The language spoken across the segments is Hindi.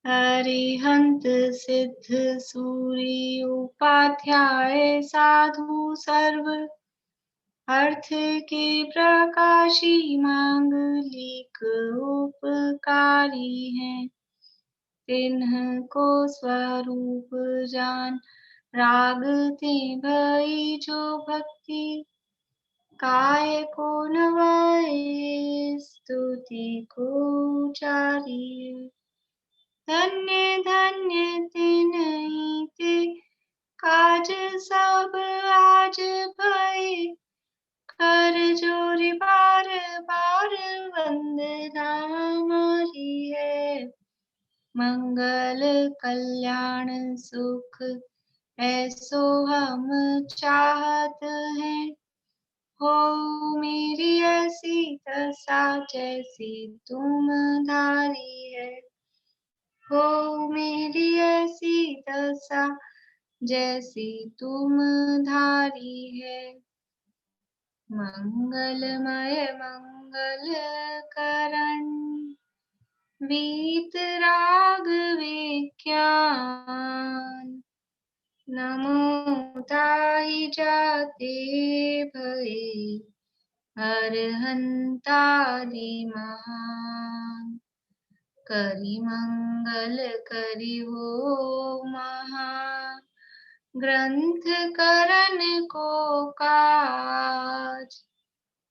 अरिहंत सिद्ध सूरी उपाध्याय साधु सर्व अर्थ के प्रकाशी मांगलिक उपकारी हैं। तिन्ह को स्वरूप जान रागते भई जो भक्ति काय को नवाए स्तुति को उचारिए। धन्य धन्य तिन्हि ते काज सब आज भय कर जोरि बार बार वंदना हमारी है। मंगल कल्याण सुख ऐसो हम चाहत हैं। हो मेरी ऐसी दशा जैसी तुम धारी है। हो मेरी ऐसी दशा जैसी तुम धारी है। मंगलमय मंगल करण वीत राग विज्ञान नमो ताहि जाते भये अरहंतादि महान। करि मंगल करि हो महा ग्रंथ करन को काज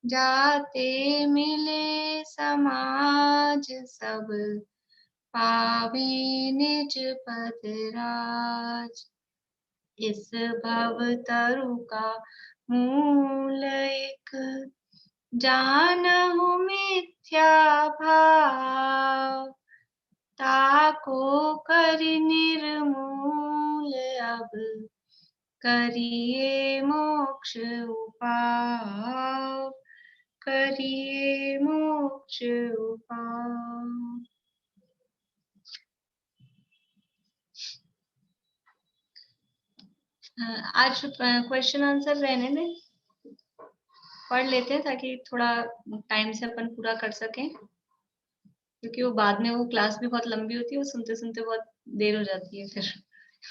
जाते मिले समाज सब पावे निज पद राज। इस भव तरु का मूल एक जानहु मिथ्या भाव ताको करि निर्मूल अब करिए मोक्ष उपाय करिए मोक्ष उपाय। आज क्वेश्चन आंसर रहने दें, पढ़ लेते हैं ताकि थोड़ा टाइम से अपन पूरा कर सकें, क्योंकि वो बाद में वो क्लास भी बहुत लंबी होती है, वो सुनते सुनते बहुत देर हो जाती है फिर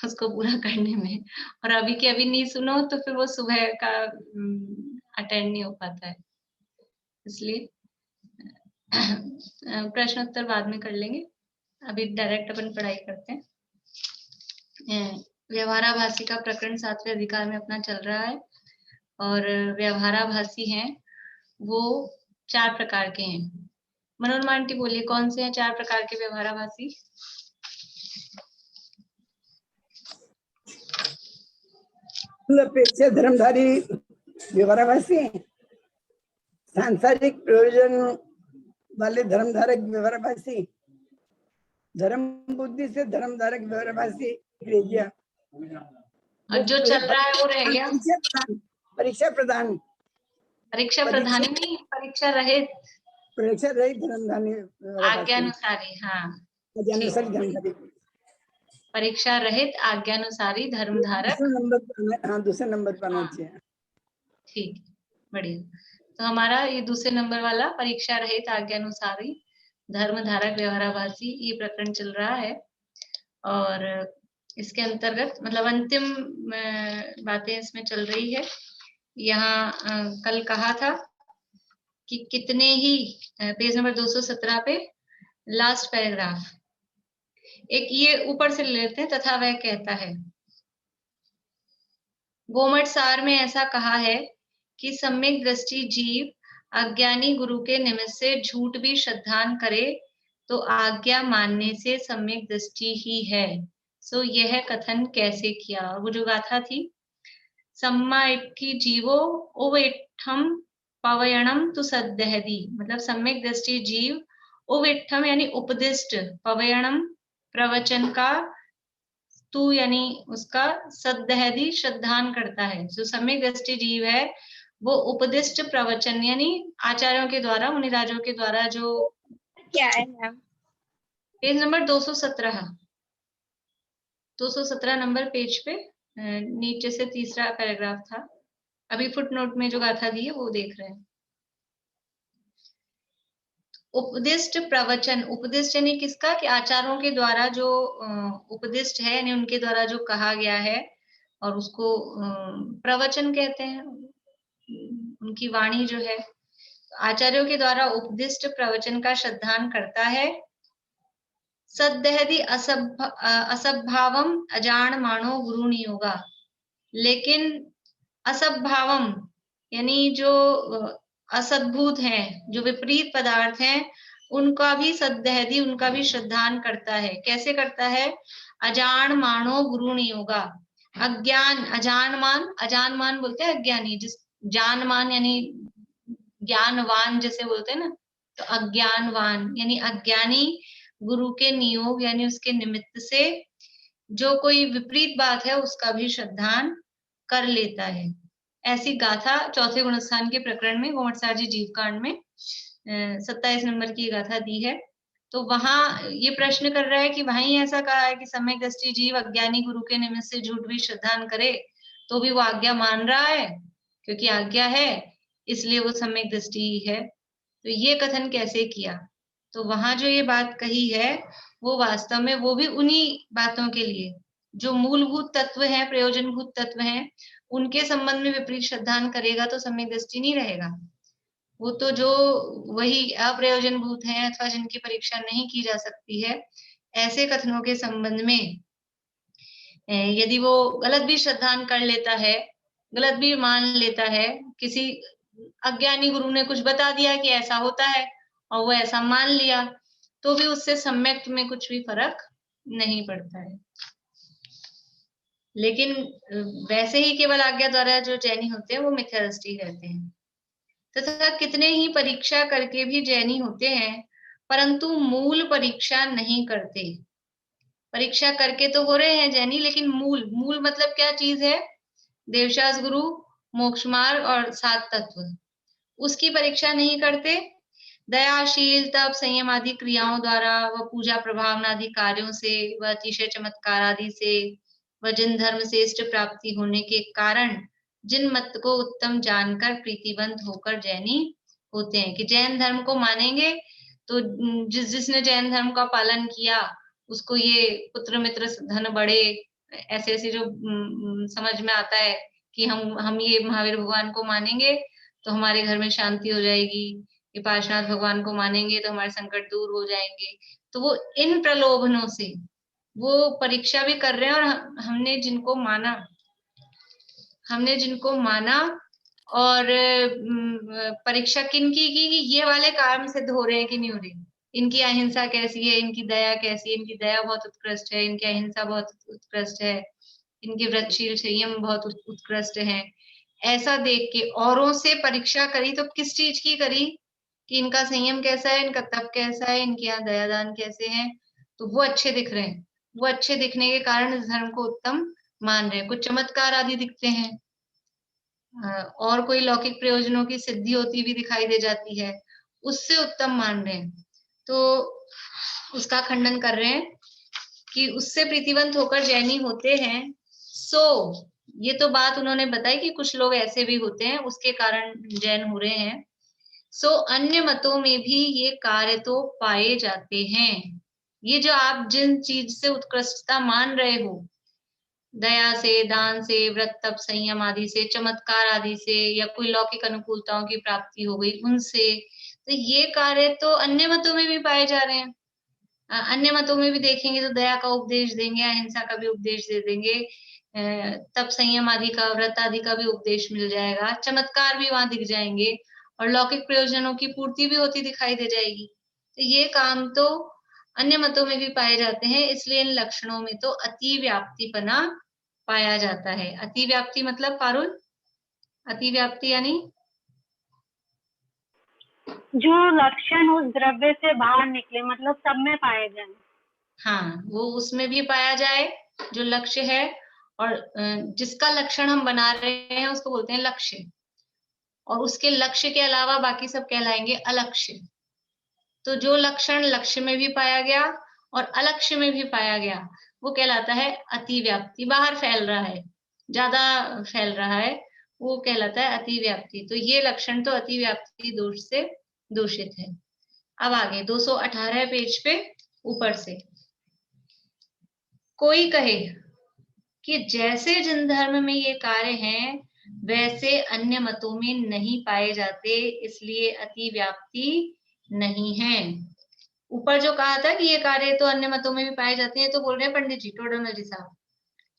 उसको पूरा करने में। और अभी के अभी नहीं सुनो तो फिर वो सुबह का अटेंड नहीं हो पाता है, इसलिए प्रश्न उत्तर बाद में कर लेंगे। अभी डायरेक्ट अपन पढ़ाई करते हैं। व्यवहाराभासी का प्रकरण 7वें अधिकार में अपना चल रहा है, और व्यवहाराभासी हैं वो 4 प्रकार के हैं। मनोरमा आंटी बोलिए, कौन से हैं 4 प्रकार के व्यवहाराभासी? अपेक्षा धर्मधारी व्यवहाराभासी, सांसारिक प्रयोजन वाले धर्मधारक व्यवहाराभासी, धर्म बुद्धि से धर्मधारक व्यवहाराभासी रह गया। और जो चल रहा है वो रह गया परीक्षा प्रधान, परीक्षा प्रधानी नहीं, परीक्षा रहित, परीक्षा रहित धर्मधारी आज्ञानुसारी। हाँ, आज्ञानुसारी धर्मधारी, परीक्षा रहित आज्ञानुसारी धर्मधारक। हाँ, दूसरे नंबर पर आना चाहिए। ठीक, बढ़िया। तो हमारा ये दूसरे नंबर वाला परीक्षा रहित आज्ञानुसारी धर्मधारक व्यवहाराभासी ये प्रकरण चल रहा है, और इसके अंतर्गत मतलब अंतिम बातें इसमें चल रही है। यहाँ कल कहा था कि कितने ही पेज नंबर 217 पे लास्ट पैराग्राफ, एक ये ऊपर से ले लेते हैं। तथा वह कहता है, गोमट सार में ऐसा कहा है कि सम्यक दृष्टि जीव अज्ञानी गुरु के निमित्त से झूठ भी श्रद्धान करे तो आज्ञा मानने से सम्यक दृष्टि ही है। सो यह कथन कैसे किया? वो जो गाथा थी, सम्मा इक्की जीवो उविठम पवयणम तु सद्दहदी, मतलब सम्यक दृष्टि जीव उविठम यानी उपदिष्ट, पवयणम प्रवचन का, तू यानी उसका, सद्दहदी श्रद्धान करता है। जो सम्यक दृष्टि जीव है वो उपदिष्ट प्रवचन यानी आचार्यों के द्वारा, मुनिराजों के द्वारा जो क्या है ma'am? Page number 217 number page पे नीचे से तीसरा पैराग्राफ था। अभी फुटनोट में जो गाथा दी है वो देख रहे हैं। उपदिष्ट प्रवचन, उपदिष्ट यानी किसका, कि आचार्यों के द्वारा जो उपदिष्ट है यानी उनके द्वारा जो कहा गया है, और उसको प्रवचन कहते हैं, उनकी वाणी जो है। आचार्यों के द्वारा उपदिष्ट प्रवचन का श्रद्धान करता है। सद्दहति असद्भावम अजान मानो गुरु नियोगा। लेकिन असद्भावम यानी जो असद्भूत हैं, जो विपरीत पदार्थ हैं, उनका भी सद्दहति, उनका भी श्रद्धान करता है। कैसे करता है? अजान मानो गुरु नियोगा। अज्ञान, अजानमान, अजानमान बोलते हैं अज्ञानी, जिस जानमान यानी ज्ञानवान जैसे बोलते हैं ना, तो अज्ञानवान यानी अज्ञानी गुरु के नियोग यानी उसके निमित्त से जो कोई विपरीत बात है उसका भी श्रद्धान कर लेता है। ऐसी गाथा चौथे गुणस्थान के प्रकरण में गोमटसार जी जीव कांड में 27 नंबर की गाथा दी है। तो वहां ये प्रश्न कर रहा है कि वहीं ऐसा कहा है कि सम्यक दृष्टि जीव अज्ञानी गुरु के निमित्त से झूठ भी श्रद्धान करे तो भी वो आज्ञा मान रहा है, क्योंकि आज्ञा है इसलिए वो सम्यक दृष्टि ही है। तो ये कथन कैसे किया? तो वहां जो ये बात कही है वो वास्तव में वो भी उन्हीं बातों के लिए जो मूलभूत तत्व हैं, प्रयोजनभूत तत्व हैं, उनके संबंध में विपरीत श्रद्धान करेगा तो सम्यक दृष्टि नहीं रहेगा। वो तो जो वही अप्रयोजनभूत हैं अथवा जिनकी परीक्षा नहीं की जा सकती है, ऐसे कथनों के संबंध में यदि वो गलत भी श्रद्धान कर लेता है, गलत भी मान लेता है, किसी अज्ञानी गुरु ने कुछ बता दिया कि ऐसा होता है और वो ऐसा मान लिया, तो भी उससे सम्यक में कुछ भी फर्क नहीं पड़ता है। लेकिन वैसे ही केवल आज्ञा द्वारा जो जैनी होते हैं वो मिथ्या दृष्टि रहते हैं। तथा कितने ही परीक्षा करके भी जैनी होते हैं, परंतु मूल परीक्षा नहीं करते। परीक्षा करके तो हो रहे हैं जैनी, लेकिन मूल मतलब क्या चीज है? देवशास गुरु, मोक्ष मार्ग और सात तत्व, उसकी परीक्षा नहीं करते। दयाशील, तप, संयम आदि क्रियाओं द्वारा व पूजा प्रभावना आदि कार्यों से व अतिशय चमत्कार आदि से व जिन धर्म से इष्ट प्राप्ति होने के कारण जिन मत को उत्तम जानकर प्रीतिवंत होकर जैनी होते हैं, कि जैन धर्म को मानेंगे तो जिसने जैन धर्म का पालन किया उसको ये पुत्र मित्र धन बड़े ऐसे ऐसे जो समझ में आता है कि हम ये महावीर भगवान को मानेंगे तो हमारे घर में शांति हो जाएगी, ये पार्श्वनाथ भगवान को मानेंगे तो हमारे संकट दूर हो जाएंगे। तो वो इन प्रलोभनों से वो परीक्षा भी कर रहे हैं। और हमने जिनको माना और परीक्षा किनकी की कि ये वाले काम सिद्ध हो रहे हैं कि नहीं हो रहे, इनकी अहिंसा कैसी है, इनकी दया कैसी है, इनकी दया बहुत उत्कृष्ट है, इनकी अहिंसा बहुत उत्कृष्ट है, इनके व्रतशील संयम बहुत उत्कृष्ट है। ऐसा देख के औरों से परीक्षा करी, तो किस चीज की करी? कि इनका संयम कैसा है, इनका तप कैसा है, इनके यहाँ दयादान कैसे हैं, तो वो अच्छे दिख रहे हैं। वो अच्छे दिखने के कारण इस धर्म को उत्तम मान रहे हैं। कुछ चमत्कार आदि दिखते हैं और कोई लौकिक प्रयोजनों की सिद्धि होती भी दिखाई दे जाती है, उससे उत्तम मान रहे हैं। तो उसका खंडन कर रहे हैं कि उससे प्रीतिवंत होकर जैनी होते हैं। सो ये तो बात उन्होंने बताई कि कुछ लोग ऐसे भी होते हैं, उसके कारण जैन हो रहे हैं। सो अन्य मतों में भी ये कार्य तो पाए जाते हैं। ये जो आप जिन चीज से उत्कृष्टता मान रहे हो, दया से, दान से, व्रत तप संयम आदि से, चमत्कार आदि से, या कोई लौकिक अनुकूलताओं की प्राप्ति हो गई उनसे, तो ये कार्य तो अन्य मतों में भी पाए जा रहे हैं। अन्य मतों में भी देखेंगे तो दया का उपदेश देंगे, अहिंसा का भी उपदेश दे देंगे, तप संयम आदि का, व्रत आदि का भी उपदेश मिल जाएगा, चमत्कार भी वहां दिख जाएंगे और लौकिक प्रयोजनों की पूर्ति भी होती दिखाई दे जाएगी। तो ये काम तो अन्य मतों में भी पाए जाते हैं, इसलिए इन लक्षणों में तो अति व्याप्तिपना पाया जाता है। अति व्याप्ति मतलब पारुल, अति व्याप्ति यानी जो लक्षण उस द्रव्य से बाहर निकले, मतलब सब में पाए जाए। हाँ, वो उसमें भी पाया जाए जो लक्ष्य है, और जिसका लक्षण हम बना रहे हैं उसको बोलते हैं लक्ष्य, और उसके लक्ष्य के अलावा बाकी सब कहलाएंगे अलक्ष्य। तो जो लक्षण लक्ष्य में भी पाया गया और अलक्ष्य में भी पाया गया वो कहलाता है अतिव्याप्ति। बाहर फैल रहा है, ज्यादा फैल रहा है, वो कहलाता है अतिव्याप्ति। तो ये लक्षण तो अतिव्याप्ति दोष से दूषित है। अब आगे 218 पेज पे ऊपर से, कोई कहे कि जैसे जिन धर्म में ये कार्य हैं वैसे अन्य मतों में नहीं पाए जाते, इसलिए अति व्याप्ति नहीं है। ऊपर जो कहा था कि ये कार्य तो अन्य मतों में भी पाए जाते हैं, तो बोल रहे हैं पंडित जी, टोडरमल जी साहब,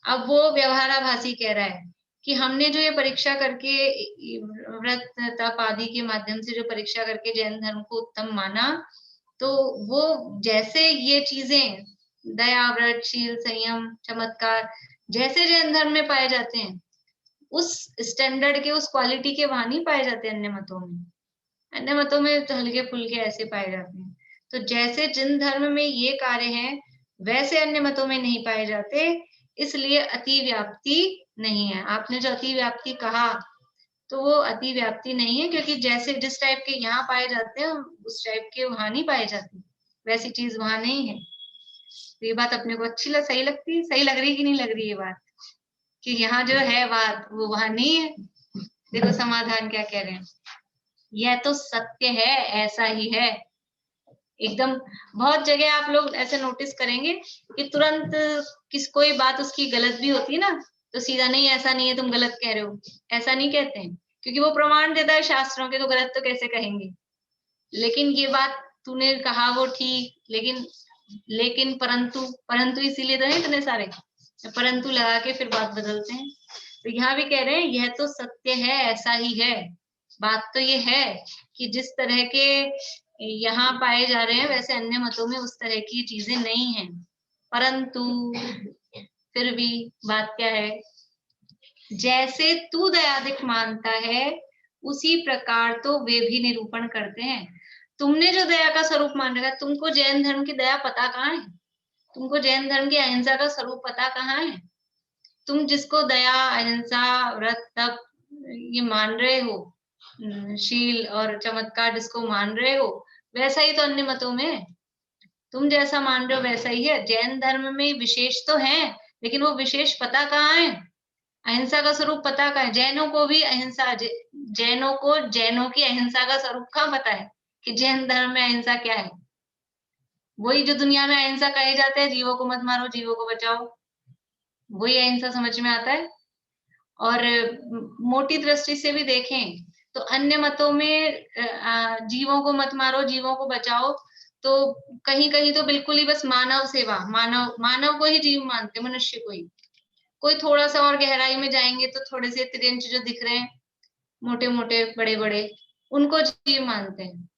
अब वो व्यवहाराभासी कह रहा है कि हमने जो ये परीक्षा करके व्रत तप आदि के माध्यम से जो परीक्षा करके जैन धर्म को उत्तम माना, तो वो जैसे ये चीजें दया, व्रत, शील, संयम, चमत्कार जैसे जैन धर्म में पाए जाते हैं, उस स्टैंडर्ड के, उस क्वालिटी के वहां नहीं पाए जाते अन्य मतों में। अन्य मतों में तो हल्के फुल्के ऐसे पाए जाते हैं। तो जैसे जिन धर्म में ये कार्य हैं वैसे अन्य मतों में नहीं पाए जाते, इसलिए अति व्याप्ति नहीं है। आपने जो अति व्याप्ति कहा, तो वो अति व्याप्ति नहीं है, क्योंकि जैसे जिस टाइप के यहाँ पाए जाते हैं उस टाइप के वहां नहीं पाए जाते, वैसी चीज वहां नहीं है। तो ये बात अपने को अच्छी सही लगती है, सही लग रही कि नहीं लग रही ये बात, कि यहाँ जो है बात वो वहां नहीं है। देखो समाधान क्या कह रहे हैं, यह तो सत्य है, ऐसा ही है। एकदम बहुत जगह आप लोग ऐसे नोटिस करेंगे कि तुरंत कोई बात उसकी गलत भी होती है ना, तो सीधा नहीं, ऐसा नहीं है, तुम गलत कह रहे हो, ऐसा नहीं कहते हैं, क्योंकि वो प्रमाण देता है शास्त्रों के, तो गलत तो कैसे कहेंगे। लेकिन ये बात तूने कहा वो ठीक, लेकिन परंतु इसीलिए तो नहीं इतने सारे परंतु लगा के फिर बात बदलते हैं। तो यहाँ भी कह रहे हैं यह तो सत्य है, ऐसा ही है। बात तो ये है कि जिस तरह के यहाँ पाए जा रहे हैं वैसे अन्य मतों में उस तरह की चीजें नहीं है, परंतु फिर भी बात क्या है, जैसे तू दयादिक मानता है उसी प्रकार तो वे भी निरूपण करते हैं। तुमने जो दया का स्वरूप मान रखा, तुमको जैन धर्म की दया पता कहाँ है? तुमको जैन धर्म की अहिंसा का स्वरूप पता कहाँ है? तुम जिसको दया, अहिंसा, व्रत, तप ये मान रहे हो, शील और चमत्कार जिसको मान रहे हो, वैसा ही तो अन्य मतों में है। तुम जैसा मान रहे हो वैसा ही है। जैन धर्म में विशेष तो है, लेकिन वो विशेष पता कहाँ है? अहिंसा का स्वरूप पता कहाँ है? जैनों को भी अहिंसा, जैनों को जैनों की अहिंसा का स्वरूप कहाँ पता है कि जैन धर्म में अहिंसा क्या है? वही जो दुनिया में अहिंसा कहे जाते हैं, जीवों को मत मारो, जीवों को बचाओ, वही अहिंसा समझ में आता है। और मोटी दृष्टि से भी देखें तो अन्य मतों में जीवों को मत मारो, जीवों को बचाओ, तो कहीं कहीं तो बिल्कुल ही बस मानव सेवा, मानव को ही जीव मानते, मनुष्य को ही। कोई थोड़ा सा और गहराई में जाएंगे तो थोड़े से त्रिंच जो दिख रहे हैं, मोटे मोटे बड़े बड़े, उनको जीव मानते हैं।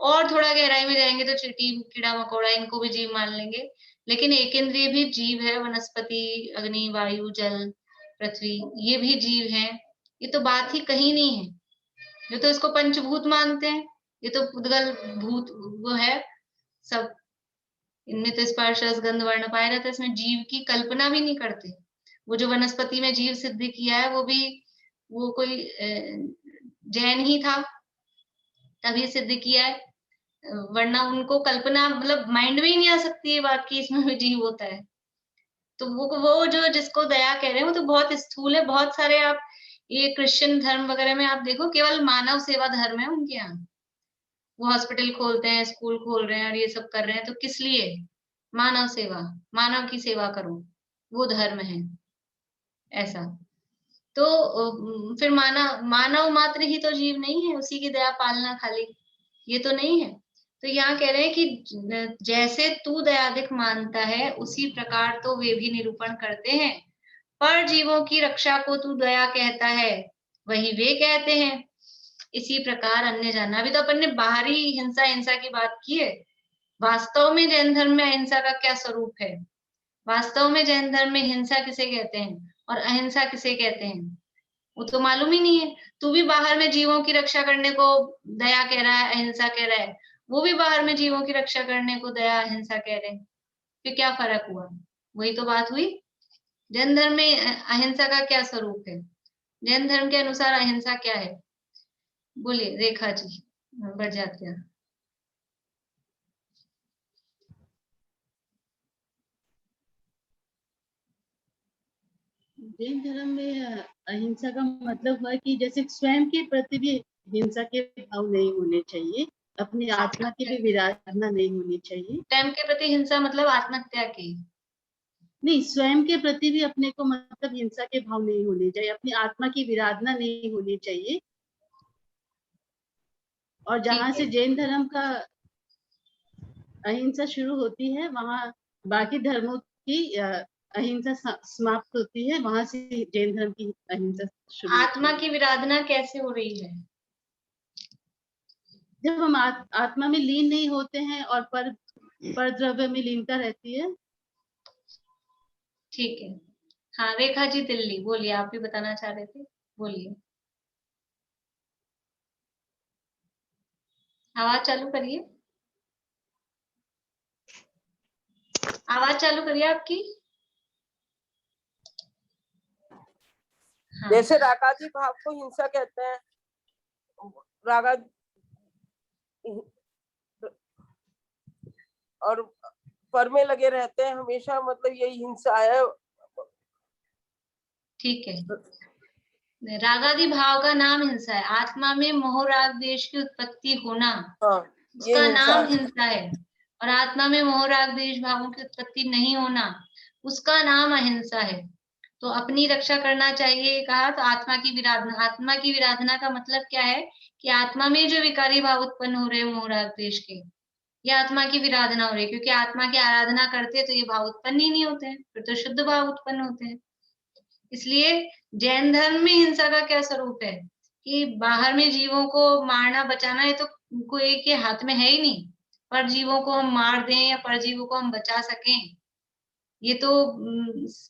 और थोड़ा गहराई में जाएंगे तो चींटी, कीड़ा मकोड़ा, इनको भी जीव मान लेंगे। लेकिन एक इंद्रिय भी जीव है, वनस्पति, अग्नि, वायु, जल, पृथ्वी, ये भी जीव है। ये तो बात ही कहीं नहीं है। ये तो इसको पंचभूत मानते हैं, ये तो पुद्गल भूत वो है सब। इनमें तो स्पर्श, रस, गंध, वर्ण पाया जाता है, इसमें जीव की कल्पना भी नहीं करते। वो जो वनस्पति में जीव सिद्ध किया है वो भी वो कोई जैन ही था तभी सिद्ध किया है, वरना उनको कल्पना, मतलब माइंड में ही नहीं आ सकती है बात की इसमें भी जीव होता है। तो वो जो जिसको दया कह रहे हैं वो तो बहुत स्थूल है। बहुत सारे आप ये क्रिश्चियन धर्म वगैरह में आप देखो, केवल मानव सेवा धर्म है उनके यहाँ। वो हॉस्पिटल खोलते हैं, स्कूल खोल रहे हैं और ये सब कर रहे हैं, तो किस लिए? मानव सेवा, मानव की सेवा करो, वो धर्म है ऐसा। तो फिर मानव मात्र ही तो जीव नहीं है, उसी की दया पालना खाली ये तो नहीं है। तो यहाँ कह रहे हैं कि जैसे तू दयादिक मानता है उसी प्रकार तो वे भी निरूपण करते हैं, पर जीवों की रक्षा को तू दया कहता है वही वे कहते हैं। इसी प्रकार अन्य जाना, अभी तो अपन ने बाहरी हिंसा की बात की है। वास्तव में जैन धर्म में अहिंसा का क्या स्वरूप है? वास्तव में जैन धर्म में हिंसा किसे कहते हैं और अहिंसा किसे कहते हैं, वो तो मालूम ही नहीं है। तू भी बाहर में जीवों की रक्षा करने को दया कह रहा है, अहिंसा कह रहा है, वो भी बाहर में जीवों की रक्षा करने को दया, अहिंसा कह रहे हैं। फिर क्या फर्क हुआ? वही तो बात हुई। जैन धर्म में अहिंसा का क्या स्वरूप है? जैन धर्म के अनुसार अहिंसा क्या है? बोलिए रेखा जी, बढ़ जाते हैं। जैन धर्म में अहिंसा का मतलब हुआ कि जैसे स्वयं के प्रति भी हिंसा के भाव नहीं होने चाहिए, अपनी आत्मा की भी विराधना नहीं होनी चाहिए। स्वयं के प्रति हिंसा मतलब आत्महत्या की? नहीं, स्वयं के प्रति भी अपने को मतलब हिंसा के भाव नहीं होने चाहिए, अपनी आत्मा की विराधना नहीं होनी चाहिए। और जहाँ से जैन धर्म का अहिंसा शुरू होती है, वहाँ बाकी धर्मों की अहिंसा समाप्त होती है, वहां से जैन धर्म की अहिंसा शुरू होती है। आत्मा की विराधना कैसे हो रही है? जब हम आत्मा में लीन नहीं होते हैं और पर द्रव्य में लीनता रहती है। ठीक है। हाँ रेखा जी दिल्ली, बोलिए, आप भी बताना चाह रहे थे, बोलिए, आवाज चालू करिए, आवाज चालू करिए आपकी। हाँ। जैसे रागादि भाव को हिंसा कहते हैं, रागा और पर में लगे रहते हैं हमेशा, मतलब यही हिंसा है। ठीक है, रागादि भाव का नाम हिंसा है। आत्मा में मोह राग द्वेष की उत्पत्ति होना, हाँ, उसका नाम हिंसा है। और आत्मा में मोह राग द्वेष भावों की उत्पत्ति नहीं होना, उसका नाम अहिंसा है। तो अपनी रक्षा करना चाहिए कहा, तो आत्मा की विराधना। आत्मा की विराधना का मतलब क्या है कि आत्मा में जो विकारी भाव उत्पन्न हो रहे हैं मोह राग द्वेष के, ये आत्मा की विराधना हो रही है। क्योंकि आत्मा की आराधना करते तो ये भाव उत्पन्न ही नहीं होते हैं, फिर तो शुद्ध भाव उत्पन्न होते हैं। इसलिए जैन धर्म में हिंसा का क्या स्वरूप है कि बाहर में जीवों को मारना बचाना, ये तो कोई के हाथ में है ही नहीं। पर जीवों को हम मार दें या पर जीवों को हम बचा सकें, ये तो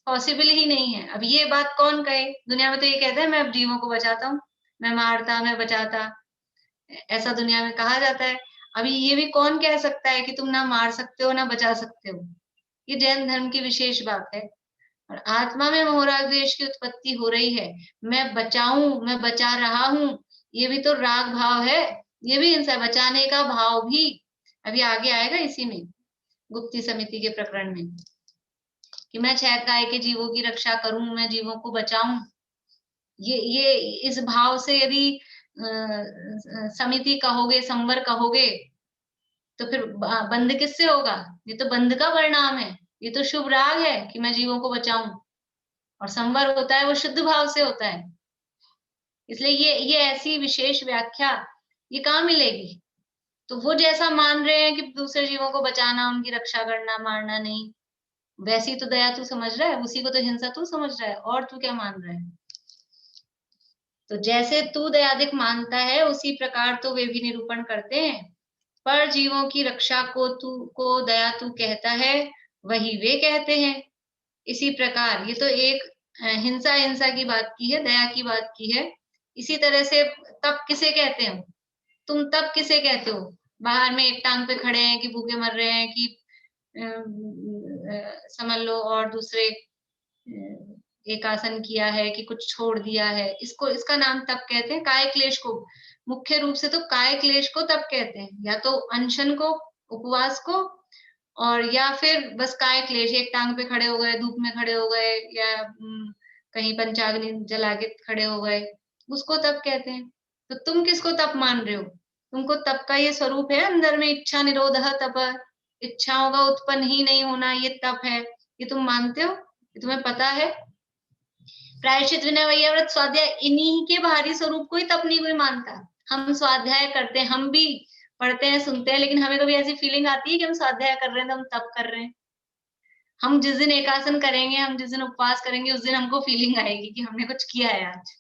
पॉसिबल ही नहीं है। अब ये बात कौन कहे? दुनिया में तो ये कहता है मैं अब जीवों को बचाता हूँ, मैं मारता, मैं बचाता, ऐसा दुनिया में कहा जाता है। अभी ये भी कौन कह सकता है कि तुम ना मार सकते हो ना बचा सकते हो? ये जैन धर्म की विशेष बात है। और आत्मा में मोह राग द्वेष की उत्पत्ति हो रही है, मैं बचाऊं, मैं बचा रहा हूं, ये भी तो राग भाव है, ये भी हिंसा। बचाने का भाव भी अभी आगे आएगा इसी में, गुप्ती समिति के प्रकरण में, कि मैं 6 काय के जीवों की रक्षा करूं, मैं जीवों को बचाऊं। ये इस भाव से यदि समिति कहोगे, संवर कहोगे, तो फिर बंध किससे होगा? ये तो बंध का परिणाम है, ये तो शुभ राग है कि मैं जीवों को बचाऊं। और संवर होता है वो शुद्ध भाव से होता है। इसलिए ये ऐसी विशेष व्याख्या ये कहाँ मिलेगी? तो वो जैसा मान रहे हैं कि दूसरे जीवों को बचाना, उनकी रक्षा करना, मारना नहीं, वैसी तो दया तू समझ रहा है, उसी को तो हिंसा तू समझ रहा है, और तू क्या मान रहा है? तो जैसे तू दयादिक मानता है उसी प्रकार तो वे भी निरूपण करते हैं। पर जीवों की रक्षा को दया तू कहता है, वही वे कहते हैं। इसी प्रकार ये तो एक हिंसा की बात की है, दया की बात की है। इसी तरह से तप किसे कहते हो? तुम तप किसे कहते हो? बाहर में एक टांग पे खड़े हैं कि भूखे मर रहे हैं, कि समझ लो, और दूसरे एक आसन किया है कि कुछ छोड़ दिया है, इसका नाम तप कहते हैं। काय क्लेश को, मुख्य रूप से तो काय क्लेश को तप कहते हैं, या तो अनशन को, उपवास को, और या फिर बस काय क्लेश, एक टांग पे खड़े हो गए, धूप में खड़े हो गए, या कहीं पंचाग्नि जला के खड़े हो गए, उसको तप कहते हैं। तो तुम किसको तप मान रहे हो? तुमको तप का ये स्वरूप है अंदर में, इच्छा निरोध तप, इच्छाओं का उत्पन्न ही नहीं होना, ये तप है, ये तुम मानते हो? ये तुम्हें पता है? प्रायश्चित, विनय, वैयाव्रत, स्वाध्याय, इन्हीं के बाहरी स्वरूप को ही तप नहीं कोई मानता। हम स्वाध्याय करते हैं, हम भी पढ़ते हैं, सुनते हैं, लेकिन हमें कभी ऐसी फीलिंग आती है कि हम स्वाध्याय कर रहे हैं तो हम तप कर रहे हैं? हम जिस दिन एकासन करेंगे, हम जिस दिन उपवास करेंगे, उस दिन हमको फीलिंग आएगी कि हमने कुछ किया है आज।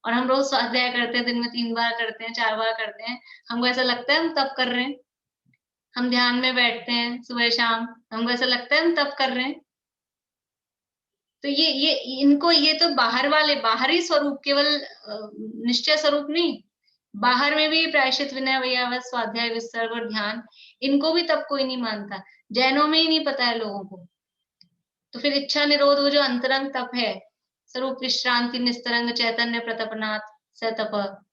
और हम रोज स्वाध्याय करते हैं, दिन में 3 बार करते हैं, 4 बार करते हैं, हमको ऐसा लगता है हम तप कर रहे हैं। हम ध्यान में बैठते हैं सुबह शाम, हमको ऐसा लगता है हम तप कर रहे हैं। तो ये इनको, ये तो बाहर वाले, बाहरी स्वरूप, केवल निश्चय स्वरूप नहीं, बाहर में भी प्रायश्चित, विनय, वैयावत, स्वाध्याय, विसर्ग और ध्यान, इनको भी तब कोई नहीं मानता। जैनों में ही नहीं पता है लोगों को। तो फिर इच्छा निरोध, वो जो अंतरंग तप है, स्वरूप विश्रांति, निस्तरंग चैतन्य प्रतपनाथ सतप,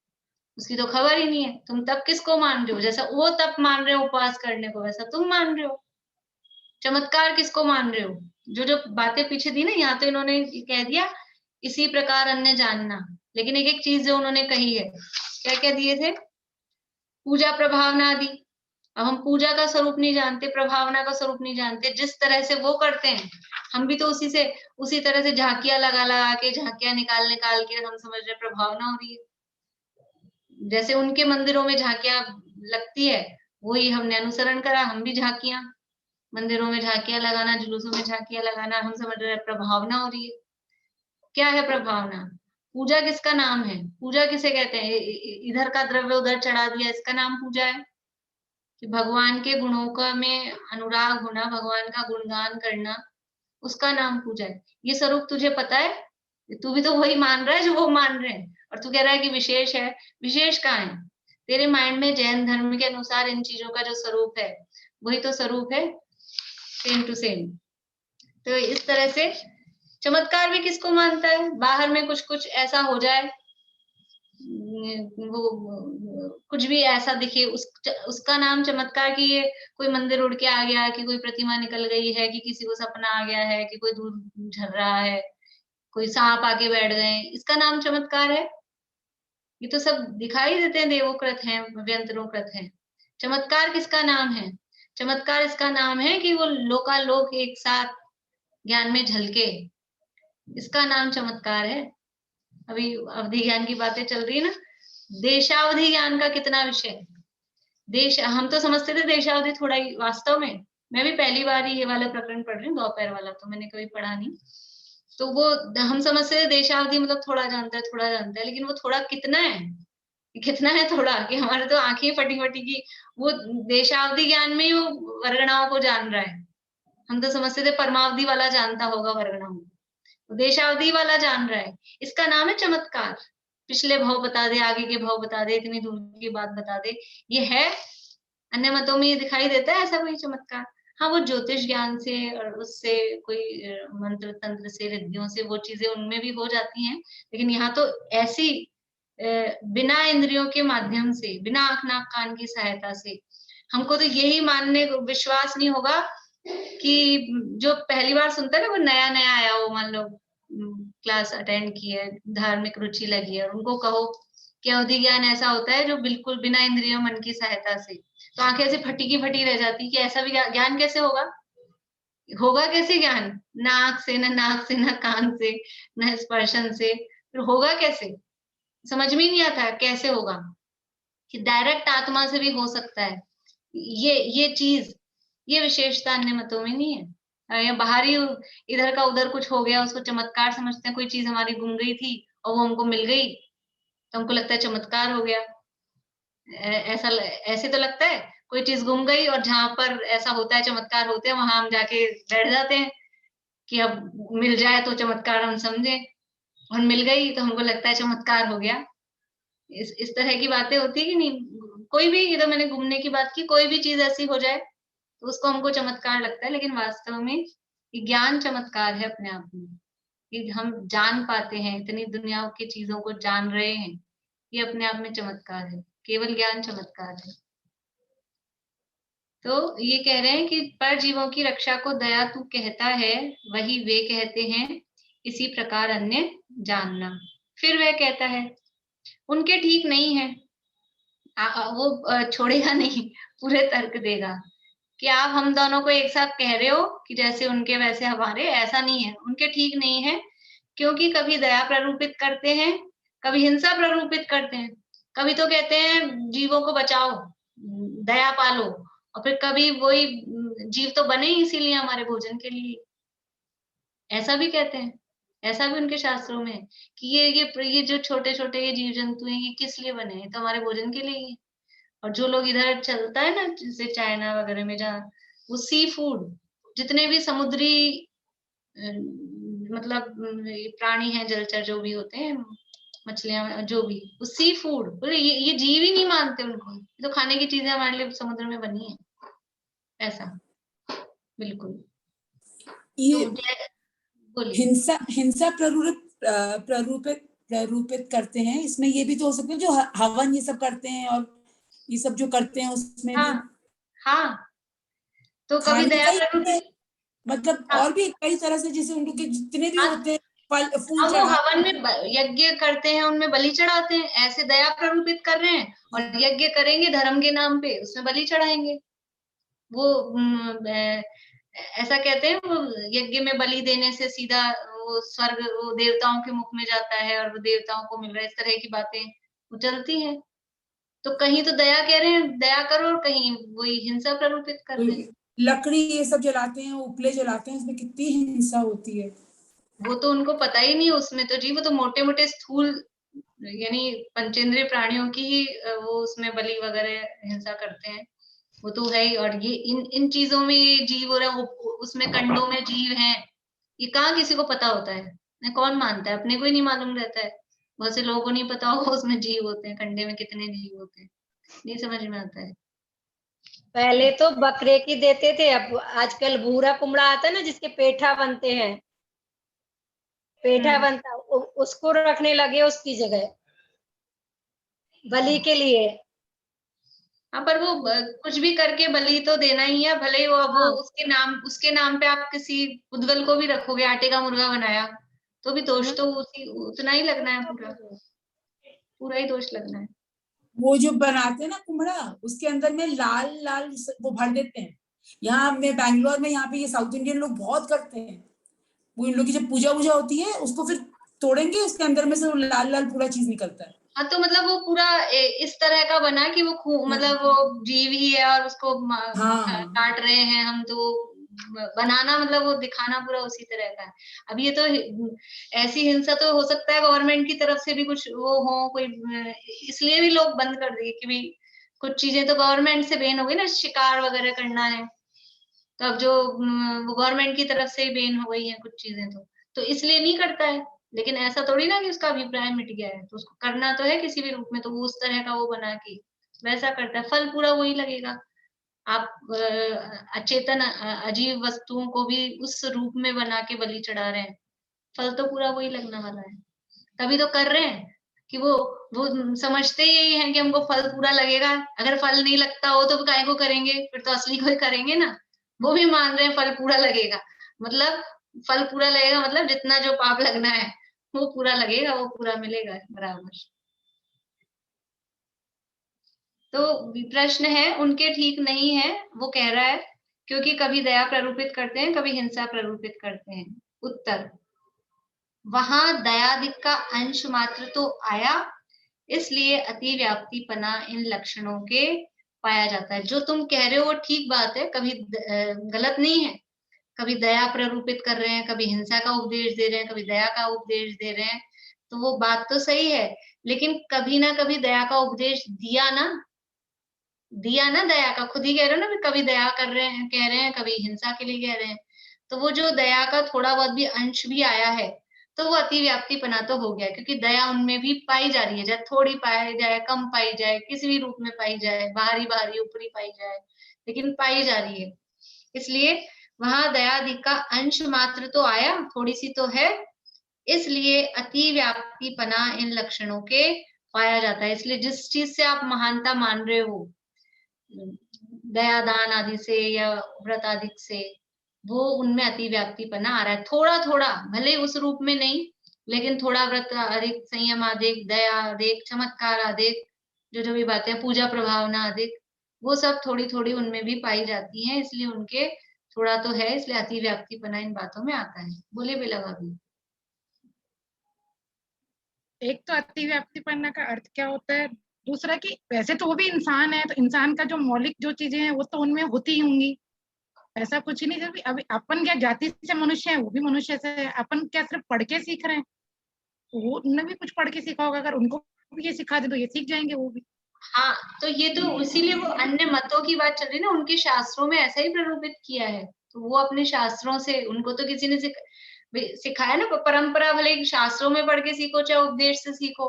उसकी तो खबर ही नहीं है। तुम तप किसको मान रहे हो? जैसा वो तप मान रहे हो उपवास करने को, वैसा तुम मान रहे हो। चमत्कार किसको मान रहे हो? जो बातें पीछे दी ना, यहाँ तो इन्होंने कह दिया इसी प्रकार अन्य जानना, लेकिन एक एक चीज जो उन्होंने कही है, क्या क्या दिए थे? पूजा प्रभावना आदि। अब हम पूजा का स्वरूप नहीं जानते, प्रभावना का स्वरूप नहीं जानते, जिस तरह से वो करते हैं हम भी तो उसी तरह से झांकियां लगा के, झांकियां निकाल के हम समझ रहे प्रभावना हो रही है। जैसे उनके मंदिरों में झांकियां लगती है, वही हमने अनुसरण करा, हम भी झांकियां, मंदिरों में झांकियां लगाना, जुलूसों में झांकियां लगाना, हम समझ रहे प्रभावना हो रही है। क्या है प्रभावना? पूजा किसका नाम है? पूजा किसे कहते हैं? इधर का द्रव्य उधर चढ़ा दिया, इसका नाम पूजा है? कि भगवान के गुणों का में अनुराग होना, भगवान का गुणगान करना, उसका नाम पूजा है। ये स्वरूप तुझे पता है? तू भी तो वही मान रहा है जो वो मान रहे हैं, और तू कह रहा है कि विशेष है। विशेष कहाँ है? तेरे माइंड में जैन धर्म के अनुसार इन चीजों का जो स्वरूप है वही तो स्वरूप है, सेम टू सेम। तो इस तरह से चमत्कार भी किसको मानता है? बाहर में कुछ ऐसा हो जाए, वो कुछ भी ऐसा दिखे, उसका नाम चमत्कार। की ये कोई मंदिर उड़ के आ गया, कि कोई प्रतिमा निकल गई है, कि किसी को सपना आ गया है, कि कोई दूध झर रहा है, कोई सांप आके बैठ गए, इसका नाम चमत्कार है? ये तो सब दिखाई देते हैं, देवोकृत हैं, व्यंतरोकृत हैं। चमत्कार किसका नाम है? चमत्कार इसका नाम है कि वो लोकालोक एक साथ ज्ञान में झलके, इसका नाम चमत्कार है। अभी अवधि ज्ञान की बातें चल रही है ना, देशावधि ज्ञान का कितना विषय। हम तो समझते थे देशावधि थोड़ा ही, वास्तव में मैं भी पहली बार ही ये वाला प्रकरण पढ़ रही हूँ, दोपहर वाला तो मैंने कभी पढ़ा नहीं। तो वो हम समझते थे देशावधि मतलब थोड़ा जानता है, लेकिन वो थोड़ा कितना है थोड़ा, कि हमारे तो आंखें फटी की वो देशावधि ज्ञान में ही वो वर्गणाओं को जान रहा है। हम तो समझते थे परमावधि वाला जानता होगा वर्गणाओं, देशावधि वाला जान रहा है। इसका नाम है चमत्कार। पिछले भाव बता दे, आगे के भाव बता दे, इतनी दूर की बात बता दे, ये है। अन्य मतों में ये दिखाई देता है ऐसा कोई चमत्कार? हाँ, वो ज्योतिष ज्ञान से और उससे कोई मंत्र तंत्र से, रिद्धियों से वो चीजें उनमें भी हो जाती हैं, लेकिन यहाँ तो ऐसी बिना इंद्रियों के माध्यम से, बिना आंख नाक कान की सहायता से, हमको तो यही मानने विश्वास नहीं होगा कि जो पहली बार सुनता है ना, वो नया आया हो, मान लो क्लास अटेंड की है, धार्मिक रुचि लगी है, और उनको कहो कि अवधि ज्ञान ऐसा होता है जो बिल्कुल बिना इंद्रियों मन की सहायता से, तो आंखें ऐसे फटी रह जाती कि ऐसा भी ज्ञान कैसे होगा कैसे ज्ञान? ना आंख से, ना कान से, ना स्पर्शन से, फिर होगा कैसे? समझ में नहीं आता कैसे होगा, कि डायरेक्ट आत्मा से भी हो सकता है। ये चीज, ये विशेषता अन्य मतों में नहीं है। या बाहरी इधर का उधर कुछ हो गया, उसको चमत्कार समझते हैं। कोई चीज हमारी गुम गई थी और वो हमको मिल गई, तो हमको लगता है चमत्कार हो गया। ऐसे तो लगता है कोई चीज गुम गई, और जहां पर ऐसा होता है, चमत्कार होते हैं, वहां हम जाके बैठ जाते हैं कि अब मिल जाए तो चमत्कार हम समझे, और मिल गई तो हमको लगता है चमत्कार हो गया। इस तरह की बातें होती है कि नहीं? कोई भी, ये तो मैंने घूमने की बात की, कोई भी चीज ऐसी हो जाए तो उसको हमको चमत्कार लगता है, लेकिन वास्तव में ये ज्ञान चमत्कार है अपने आप में, कि हम जान पाते हैं, इतनी दुनिया की चीजों को जान रहे हैं, ये अपने आप में चमत्कार है। केवल ज्ञान चमत्कार है। तो ये कह रहे हैं कि पर जीवों की रक्षा को दया तू कहता है, वही वे कहते हैं इसी प्रकार अन्य जानना। फिर वह कहता है उनके ठीक नहीं है, वो छोड़ेगा नहीं, पूरे तर्क देगा कि आप हम दोनों को एक साथ कह रहे हो कि जैसे उनके वैसे हमारे, ऐसा नहीं है, उनके ठीक नहीं है। क्योंकि कभी दया प्ररूपित करते हैं, कभी हिंसा प्ररूपित करते हैं। कभी तो कहते हैं जीवों को बचाओ, दया पालो, और फिर कभी वही जीव तो बने ही इसीलिए हमारे भोजन के लिए, ऐसा भी कहते हैं। ऐसा भी उनके शास्त्रों में है कि ये जो छोटे छोटे ये जीव जंतु हैं, ये किस लिए बने हैं? तो हमारे भोजन के लिए ही। और जो लोग इधर चलता है ना, जैसे चाइना वगैरह में, जहाँ वो सी फूड, जितने भी समुद्री मतलब प्राणी हैं, जलचर जो भी होते हैं, मछलियां जो भी, वो सी फूड बोले, ये जीव ही नहीं मानते उनको, ये तो खाने की चीजें हमारे लिए समुद्र में बनी है, ऐसा बिल्कुल। ये तो बोलिए। हिंसा प्ररूपित करते हैं, इसमें ये भी तो हो सकते हैं जो हवन ये सब करते हैं, और ये सब जो करते हैं उसमें भी हाँ, तो कभी दया प्ररूपित, मतलब और भी कई तरह से, जैसे उनके जितने भी होते हैं फल फूल अब वो चढ़ा, हवन में यज्ञ करते हैं, उनमें बलि चढ़ाते हैं, ऐसे दया प्ररूपित कर रहे हैं। और यज्ञ करेंगे धर्म के नाम पे, उसमें बलि चढ़ाएंगे। वो ऐसा कहते हैं, वो यज्ञ में बलि देने से सीधा वो स्वर्ग, वो देवताओं के मुख में जाता है और वो देवताओं को मिल रहा है, इस तरह की बातें वो चलती हैं। तो कहीं तो दया कह रहे हैं, दया करो, और कहीं वही हिंसा प्ररूपित कर रहे हैं। लकड़ी ये सब जलाते हैं, उपले जलाते हैं, इसमें कितनी हिंसा होती है। वो तो उनको पता ही नहीं, उसमें तो जी वो तो मोटे मोटे स्थूल यानी पंचेंद्रिय प्राणियों की ही वो उसमें बलि वगैरह हिंसा करते हैं, वो तो है ही। और ये इन चीजों में ये जीव हो रहा है, उसमें कंडों में जीव हैं, ये कहाँ किसी को पता होता है, कौन मानता है, अपने को ही नहीं मालूम रहता है। बहुत से लोगों को नहीं पता होगा उसमें जीव होते हैं, कंडे में कितने जीव होते हैं, नहीं समझ में आता है। पहले तो बकरे की देते थे, अब आजकल भूरा कुमड़ा आता है ना, जिसके पेठा बनते हैं, पेठा बनता उसको रखने लगे उसकी जगह बलि के लिए। हाँ, पर वो कुछ भी करके बलि तो देना ही है, भले ही वो अब वो उसके नाम पे आप किसी उद्गल को भी रखोगे, आटे का मुर्गा बनाया, तो भी दोष तो उतना ही लगना है, पूरा ही दोष लगना है। वो जो बनाते हैं ना कुमड़ा, उसके अंदर में लाल लाल वो भर देते हैं। यहाँ मैं बैंगलोर में, यहाँ पे ये साउथ इंडियन लोग बहुत करते हैं। वो इन लोग की जब पूजा होती है, उसको फिर तोड़ेंगे, उसके अंदर में से लाल लाल पूरा चीज निकलता है। हाँ, तो मतलब वो पूरा इस तरह का बना कि वो मतलब वो जीव ही है और उसको काट रहे हैं हम, तो बनाना मतलब वो दिखाना पूरा उसी तरह का है। अब ये तो ऐसी हिंसा तो हो सकता है गवर्नमेंट की तरफ से भी कुछ वो हो कोई, इसलिए भी लोग बंद कर दिए कि भाई कुछ चीजें तो गवर्नमेंट से बैन हो गई ना, शिकार वगैरह करना है, तो अब जो गवर्नमेंट की तरफ से ही बैन हो गई है कुछ चीजें, तो इसलिए नहीं करता है। लेकिन ऐसा थोड़ी ना कि उसका अभिप्राय मिट गया है, तो उसको करना तो है किसी भी रूप में, तो वो उस तरह का वो बना के वैसा करता है, फल पूरा वही लगेगा। आप अचेतन अजीब वस्तुओं को भी उस रूप में बना के बलि चढ़ा रहे हैं, फल तो पूरा वही लगने वाला है। तभी तो कर रहे हैं कि वो समझते ही यही है कि हमको फल पूरा लगेगा। अगर फल नहीं लगता हो तो काहे को करेंगे, फिर तो असली को ही करेंगे ना। वो भी मान रहे हैं फल पूरा लगेगा, मतलब फल पूरा लगेगा मतलब जितना जो पाप लगना है वो पूरा लगेगा, वो पूरा मिलेगा बराबर। तो प्रश्न है उनके ठीक नहीं है, वो कह रहा है क्योंकि कभी दया प्ररूपित करते हैं, कभी हिंसा प्ररूपित करते हैं। उत्तर, वहां दयादिक का अंश मात्र तो आया, इसलिए अति व्याप्तिपना इन लक्षणों के पाया जाता है। जो तुम कह रहे हो वो ठीक बात है, कभी गलत नहीं है। कभी दया प्ररूपित कर रहे हैं, कभी हिंसा का उपदेश दे रहे हैं, कभी दया का उपदेश दे रहे हैं, तो वो बात तो सही है। लेकिन कभी ना कभी दया का उपदेश दिया ना दया का, खुद ही कह रहे हो ना, कभी दया कर रहे हैं कह रहे हैं, कभी हिंसा के लिए कह रहे हैं। तो वो जो दया का थोड़ा बहुत भी अंश भी आया है, तो वो अति व्याप्तिपना तो हो गया, क्योंकि दया उनमें भी पाई जा रही है, चाहे थोड़ी पाई जाए, कम पाई जाए, किसी भी रूप में पाई जाए, बाहरी ऊपरी पाई जाए, लेकिन पाई जा रही है। इसलिए वहां दयादि का अंश मात्र तो आया, थोड़ी सी तो है, इसलिए अति व्याप्तिपना इन लक्षणों के पाया जाता है। इसलिए जिस चीज से आप महानता मान रहे हो, दया दान आदि से या व्रत आदि से, वो उनमें अति व्याप्तिपना आ रहा है। थोड़ा थोड़ा, भले उस रूप में नहीं, लेकिन थोड़ा व्रत अधिक, संयम अधिक, दया अधिक, चमत्कार अधिक, जो भी बातें, पूजा प्रभावना अधिक, वो सब थोड़ी थोड़ी उनमें भी पाई जाती हैं। इसलिए उनके थोड़ा तो है, इसलिए अति व्याप्तिपना इन बातों में आता है। बोले बेला भाभी। एक तो अति व्याप्तिपना का अर्थ क्या होता है, दूसरा कि वैसे तो वो भी इंसान है, तो इंसान का जो मौलिक जो चीजें हैं वो तो उनमें होती ही होंगी, ऐसा कुछ ही नहीं। जब अभी अपन क्या जाति से मनुष्य है, वो भी मनुष्य से है, अपन क्या सिर्फ पढ़ के सीख रहे हैं, वो उन्होंने भी कुछ पढ़ के सीखा होगा, अगर उनको भी ये सिखा दे तो ये सीख जाएंगे वो भी। हाँ, तो ये तो इसीलिए वो अन्य मतों की बात चल रही है ना, उनके शास्त्रों में ऐसा ही प्ररूपित किया है, तो वो अपने शास्त्रों से, उनको तो किसी ने सिखाया ना, परंपरा, भले शास्त्रों में पढ़ के सीखो चाहे उपदेश से सीखो,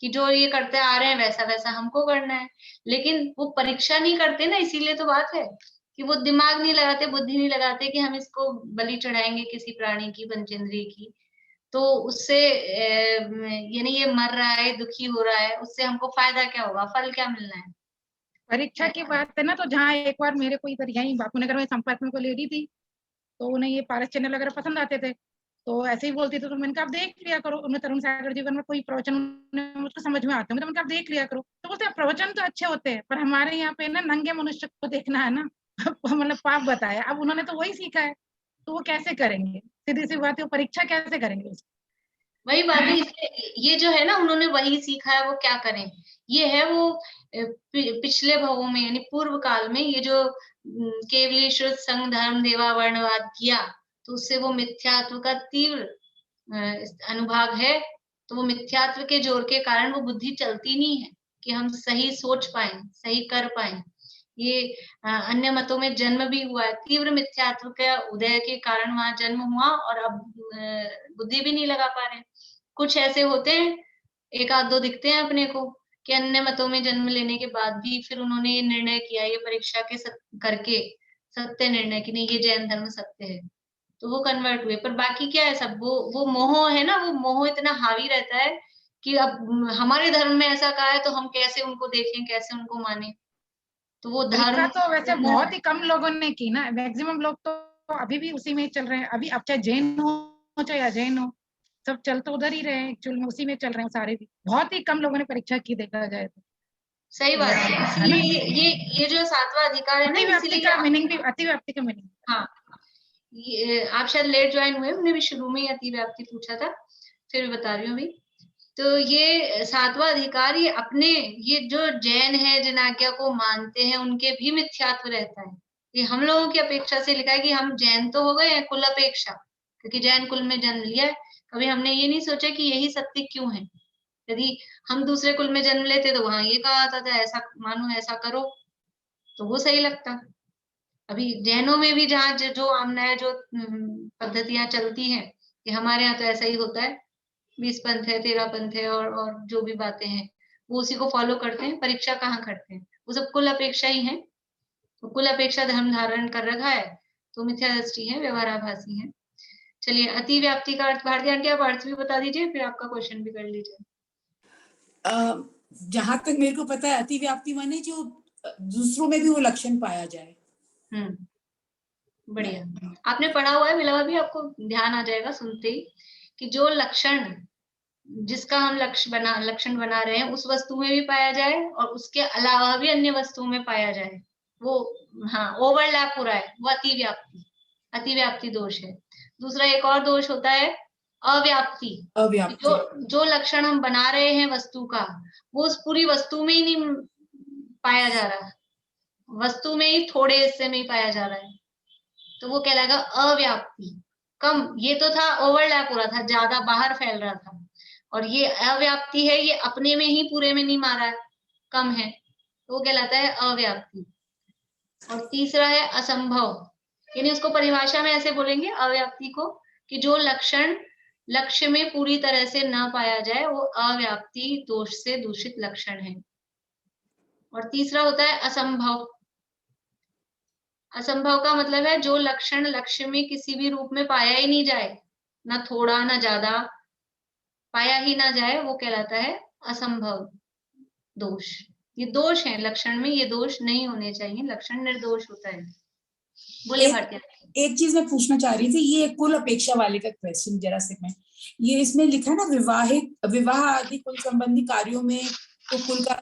कि जो ये करते आ रहे हैं वैसा वैसा हमको करना है। लेकिन वो परीक्षा नहीं करते ना, इसीलिए तो बात है कि वो दिमाग नहीं लगाते, बुद्धि नहीं लगाते कि हम इसको बलि चढ़ाएंगे किसी प्राणी की, पंचेंद्रिय की, तो उससे यानी ये मर रहा है, दुखी हो रहा है, उससे हमको फायदा क्या होगा, फल क्या मिलना है। परीक्षा की बात है ना, तो जहाँ एक बार मेरे को इधर यही बापू नगर में संपर्क में कोई लेडी थी, तो उन्हें ये पारस चैनल वगैरह पसंद आते थे, तो ऐसे ही बोलती थी, तो मैंने कहा आप देख लिया करो, उन्हें तरुण सागर जी का कोई प्रवचन मुझको समझ में आते हैं, तो मैंने कहा आप देख लिया करो। तो बोलते हैं प्रवचन तो अच्छे होते हैं, पर हमारे यहाँ पे ना नंगे मनुष्य को देखना है ना, मतलब पाप बताया। अब उन्होंने तो वही सीखा है, तो वो कैसे करेंगे? सीधी सी बात है, वो परीक्षा कैसे करेंगे? वही बात है, ये जो है ना, उन्होंने वही सीखा है, वो क्या करें? ये है वो पिछले भवों में यानी पूर्व काल में ये जो केवली श्रुत संग धर्म देवा वर्णवाद किया, तो उससे वो मिथ्यात्व का तीव्र अनुभाग है। तो वो मिथ्यात्व के जोर के कारण वो बुद्धि चलती नहीं है कि हम सही सोच पाए, सही कर पाए। ये अन्य मतों में जन्म भी हुआ है, तीव्र मिथ्यात्व के उदय के कारण वहां जन्म हुआ, और अब बुद्धि भी नहीं लगा पा रहे। कुछ ऐसे होते हैं, एक आध दो दिखते हैं अपने को कि अन्य मतों में जन्म लेने के बाद भी फिर उन्होंने ये निर्णय किया, ये परीक्षा के करके सत्य निर्णय कि नहीं ये जैन धर्म सत्य है, तो वो कन्वर्ट हुए। पर बाकी क्या है, सब वो मोह है ना, वो मोह इतना हावी रहता है कि अब हमारे धर्म में ऐसा कहा है तो हम कैसे उनको देखें, कैसे उनको माने। तो वो परीक्षा धर्म तो वैसे बहुत ही कम लोगों ने की ना, मैक्सिमम लोग तो अभी भी उसी में चल रहे हैं। अभी अब चाहे जैन हो चाहे अजैन हो, सब चल तो उधर ही रहे हैं, एक्चुअल में उसी में चल रहे हैं सारे भी। बहुत ही कम लोगों ने परीक्षा की, देखा जाए तो। सही बात है। है ना? इसीलिए ये जो 7वां अधिकार है ना, अतिव्याप्ति इसीलिए का मीनिंग भी, अतिव्याप्ति का मीनिंग। हाँ, ये आप शायद लेट ज्वाइन हुए, हमने भी शुरू में ही अतिव्याप्ति पूछा था, फिर भी बता रही हूँ अभी। तो ये 7वां अधिकार, ये अपने, ये जो जैन है जिन आज्ञा को मानते हैं उनके भी मिथ्यात्व रहता है। ये हम लोगों की अपेक्षा से लिखा है कि हम जैन तो हो गए हैं कुल अपेक्षा, क्योंकि जैन कुल में जन्म लिया है। कभी हमने ये नहीं सोचा कि यही सत्य क्यों है। यदि हम दूसरे कुल में जन्म लेते तो वहां ये कहा आता था ऐसा मानो, ऐसा करो, तो वो सही लगता। अभी जैनों में भी जहाँ जो आमनाय जो पद्धतियां चलती हैं कि हमारे यहाँ तो ऐसा ही होता है, 20 पंथ है, 13 पंथ है, और जो भी बातें हैं वो उसी को फॉलो करते हैं। परीक्षा कहाँ करते हैं, वो सब कुल अपेक्षा ही है। तो कुल अपेक्षा धर्म धारण कर रखा है, तो मिथ्या दृष्टि है, व्यवहाराभासी है। चलिए, अति व्याप्ति का अर्थ, भारती आंटी आप अर्थ भी बता दीजिए, फिर आपका क्वेश्चन भी कर लीजिए। जहां तक मेरे को पता है, अतिव्याप्ति माने जो दूसरों में भी वो लक्षण पाया जाए। बढ़िया, आपने पढ़ा हुआ है विलवा भी, आपको ध्यान आ जाएगा सुनते ही कि जो लक्षण जिसका हम लक्षण बना रहे हैं उस वस्तु में भी पाया जाए और उसके अलावा भी अन्य वस्तुओं में पाया जाए, वो हाँ ओवरलैप हो रहा है, वो अतिव्याप्ति दोष है। दूसरा एक और दोष होता है अव्याप्ति। जो लक्षण हम बना रहे हैं वस्तु का, वो उस पूरी वस्तु में ही नहीं पाया जा रहा, वस्तु में ही थोड़े हिस्से में ही पाया जा रहा है, तो वो कहलाएगा अव्याप्ति। कम, ये तो था ओवरलैप हो रहा था, ज्यादा बाहर फैल रहा था, और ये अव्याप्ति है, ये अपने में ही पूरे में नहीं मारा है, कम है, तो वो कहलाता है अव्याप्ति। और तीसरा है असंभव, यानी उसको परिभाषा में ऐसे बोलेंगे अव्याप्ति को कि जो लक्षण लक्ष्य में पूरी तरह से न पाया जाए, वो अव्याप्ति दोष से दूषित लक्षण है। और तीसरा होता है असंभव। असंभव का मतलब है जो लक्षण लक्ष्य में किसी भी रूप में पाया ही नहीं जाए, ना थोड़ा ना ज्यादा, पाया ही ना जाए, वो कहलाता है असंभव दोष। ये दोष है लक्षण में, ये दोष नहीं होने चाहिए, लक्षण निर्दोष होता है। बोलिए भारतीय। एक चीज मैं पूछना चाह रही थी, ये कुल अपेक्षा वाले का क्वेश्चन जरा से मैं, ये इसमें लिखा है ना विवाह आदि कुल संबंधी कार्यों में तो कुल का